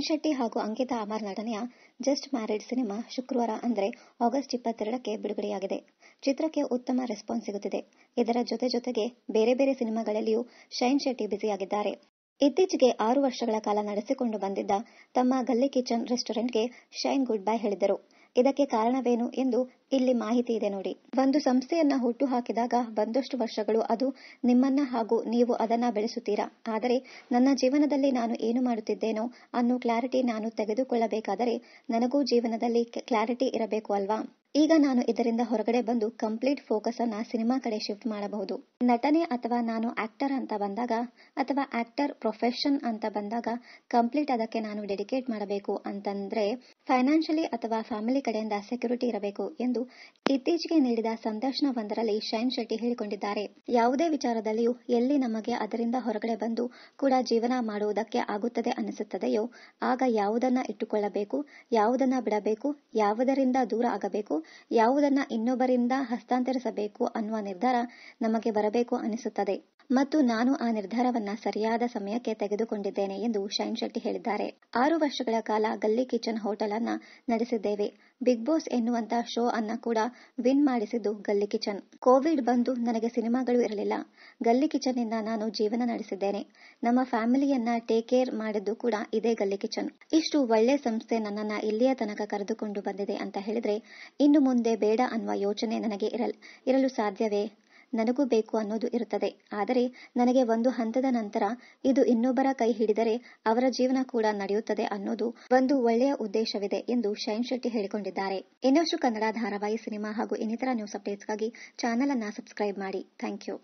Shine Shetty ಹಾಗೂ ಅಂಕಿತಾ ಅಮರ್ ನಟನೆಯ just married cinema ಶುಕ್ರವಾರ ಅಂದರೆ ಆಗಸ್ಟ್ 22ಕ್ಕೆ ಬಿಡುಗಡೆಯಾಗಿದೆ. ಚಿತ್ರಕ್ಕೆ ಉತ್ತಮ ರೆಸ್ಪಾನ್ಸ್ ಸಿಗುತ್ತಿದೆ. ಇದರ ಜೊತೆಗೆ ಬೇರೆ ಬೇರೆ ಸಿನಿಮಾಗಳಲ್ಲಿಯೂ ಶೈನ್ ಶೆಟ್ಟಿ ಬ್ಯುಸಿಯಾಗಿದ್ದಾರೆ. ಇತ್ತೀಚೆಗೆ 6 ವರ್ಷಗಳ ಕಾಲ ನಡೆಸಿಕೊಂಡು ಬಂದಿದ್ದ ತಮ್ಮ ಗಲ್ಲಿ ಕಿಚನ್ ರೆಸ್ಟೋರೆಂಟ್ಗೆ ಶೈನ್ ಗುಡ್ ಬೈ ಹೇಳಿದ್ದರು. ಇದಕ್ಕೆ ಕಾರಣವೇನು ಎಂದು ಇಲ್ಲಿ ಮಾಹಿತಿ ಇದೆ ನೋಡಿ. ಒಂದು ಸಂಸ್ಥೆಯನ್ನ ಹುಟ್ಟು ಹಾಕಿದಾಗ ಒಂದಷ್ಟು ವರ್ಷಗಳು ಅದು ನಿಮ್ಮನ್ನ ಹಾಗೂ ನೀವು ಅದನ್ನ ಬೆಳೆಸುತ್ತೀರಾ. ಆದರೆ ನನ್ನ ಜೀವನದಲ್ಲಿ ನಾನು ಏನು ಮಾಡುತ್ತಿದ್ದೇನೋ ಅನ್ನೋ ಕ್ಲಾರಿಟಿ ನಾನು ತೆಗೆದುಕೊಳ್ಳಬೇಕಾದರೆ ನನಗೂ ಜೀವನದಲ್ಲಿ ಕ್ಲಾರಿಟಿ ಇರಬೇಕು ಅಲ್ವಾ. ಈಗ ನಾನು ಇದರಿಂದ ಹೊರಗಡೆ ಬಂದು ಕಂಪ್ಲೀಟ್ ಫೋಕಸ್ ಅನ್ನ ಸಿನಿಮಾ ಕಡೆ ಶಿಫ್ಟ್ ಮಾಡಬಹುದು. ನಟನೆ ಅಥವಾ ನಾನು ಆಕ್ಟರ್ ಅಂತ ಬಂದಾಗ ಅಥವಾ ಆಕ್ಟರ್ ಪ್ರೊಫೆಷನ್ ಅಂತ ಬಂದಾಗ ಕಂಪ್ಲೀಟ್ ಅದಕ್ಕೆ ನಾನು ಡೆಡಿಕೇಟ್ ಮಾಡಬೇಕು ಅಂತಂದ್ರೆ ಫೈನಾನ್ಷಿಯಲಿ ಅಥವಾ ಫ್ಯಾಮಿಲಿ ಕಡೆಯಿಂದ ಸೆಕ್ಯೂರಿಟಿ ಇರಬೇಕು ಎಂದು ಇತ್ತೀಚೆಗೆ ನೀಡಿದ ಸಂದರ್ಶನವೊಂದರಲ್ಲಿ ಶೈನ್ ಶೆಟ್ಟಿ ಹೇಳಿಕೊಂಡಿದ್ದಾರೆ. ಯಾವುದೇ ವಿಚಾರದಲ್ಲಿಯೂ ಎಲ್ಲಿ ನಮಗೆ ಅದರಿಂದ ಹೊರಗಡೆ ಬಂದು ಕೂಡ ಜೀವನ ಮಾಡುವುದಕ್ಕೆ ಆಗುತ್ತದೆ ಅನಿಸುತ್ತದೆಯೋ ಆಗ ಯಾವುದನ್ನ ಇಟ್ಟುಕೊಳ್ಳಬೇಕು, ಯಾವುದನ್ನ ಬಿಡಬೇಕು, ಯಾವುದರಿಂದ ದೂರ ಆಗಬೇಕು, ಯಾವುದನ್ನ ಇನ್ನೊಬ್ಬರಿಂದ ಹಸ್ತಾಂತರಿಸಬೇಕು ಅನ್ನುವ ನಿರ್ಧಾರ ನಮಗೆ ಬರಬೇಕು ಅನಿಸುತ್ತದೆ ಮತ್ತು ನಾನು ಆ ನಿರ್ಧಾರವನ್ನ ಸರಿಯಾದ ಸಮಯಕ್ಕೆ ತೆಗೆದುಕೊಂಡಿದ್ದೇನೆ ಎಂದು ಶೈನ್ ಶೆಟ್ಟಿ ಹೇಳಿದ್ದಾರೆ. 6 ವರ್ಷಗಳ ಕಾಲ ಗಲ್ಲಿ ಕಿಚನ್ ಹೋಟೆಲ್ ಅನ್ನ ನಡೆಸಿದ್ದೇವೆ. ಬಿಗ್ ಬಾಸ್ ಎನ್ನುವಂತ ಶೋ ಅನ್ನ ಕೂಡ ವಿನ್ ಮಾಡಿಸಿದ್ದು ಗಲ್ಲಿ ಕಿಚನ್. ಕೋವಿಡ್ ಬಂದು ನನಗೆ ಸಿನಿಮಾಗಳು ಇರಲಿಲ್ಲ. ಗಲ್ಲಿ ಕಿಚನ್ ನಿಂದ ನಾನು ಜೀವನ ನಡೆಸಿದ್ದೇನೆ. ನಮ್ಮ ಫ್ಯಾಮಿಲಿಯನ್ನ ಟೇಕ್ ಕೇರ್ ಮಾಡಿದ್ದು ಕೂಡ ಇದೇ ಗಲ್ಲಿ ಕಿಚನ್. ಇಷ್ಟು ಒಳ್ಳೆ ಸಂಸ್ಥೆ ನನ್ನನ್ನ ಇಲ್ಲಿಯ ತನಕ ಕರೆದುಕೊಂಡು ಬಂದಿದೆ ಅಂತ ಹೇಳಿದ್ರೆ ಇನ್ನು ಮುಂದೆ ಬೇಡ ಅನ್ನುವ ಯೋಚನೆ ನನಗೆ ಇರಲು ಸಾಧ್ಯವೇ? ನನಗೂ ಬೇಕು ಅನ್ನೋದು ಇರುತ್ತದೆ. ಆದರೆ ನನಗೆ ಒಂದು ಹಂತದ ನಂತರ ಇದು ಇನ್ನೊಬ್ಬರ ಕೈ ಹಿಡಿದರೆ ಅವರ ಜೀವನ ಕೂಡ ನಡೆಯುತ್ತದೆ ಅನ್ನೋದು ಒಂದು ಒಳ್ಳೆಯ ಉದ್ದೇಶವಿದೆ ಎಂದು ಶೈನ್ ಶೆಟ್ಟಿ ಹೇಳಿಕೊಂಡಿದ್ದಾರೆ. ಇನ್ನಷ್ಟು ಕನ್ನಡ ಧಾರಾವಾಹಿ, ಸಿನಿಮಾ ಹಾಗೂ ಇನ್ನಿತರ ನ್ಯೂಸ್ ಅಪ್ಡೇಟ್ಸ್ಗಾಗಿ ಚಾನೆಲ್ ಅನ್ನ ಸಬ್ಸ್ಕ್ರೈಬ್ ಮಾಡಿ. Thank you.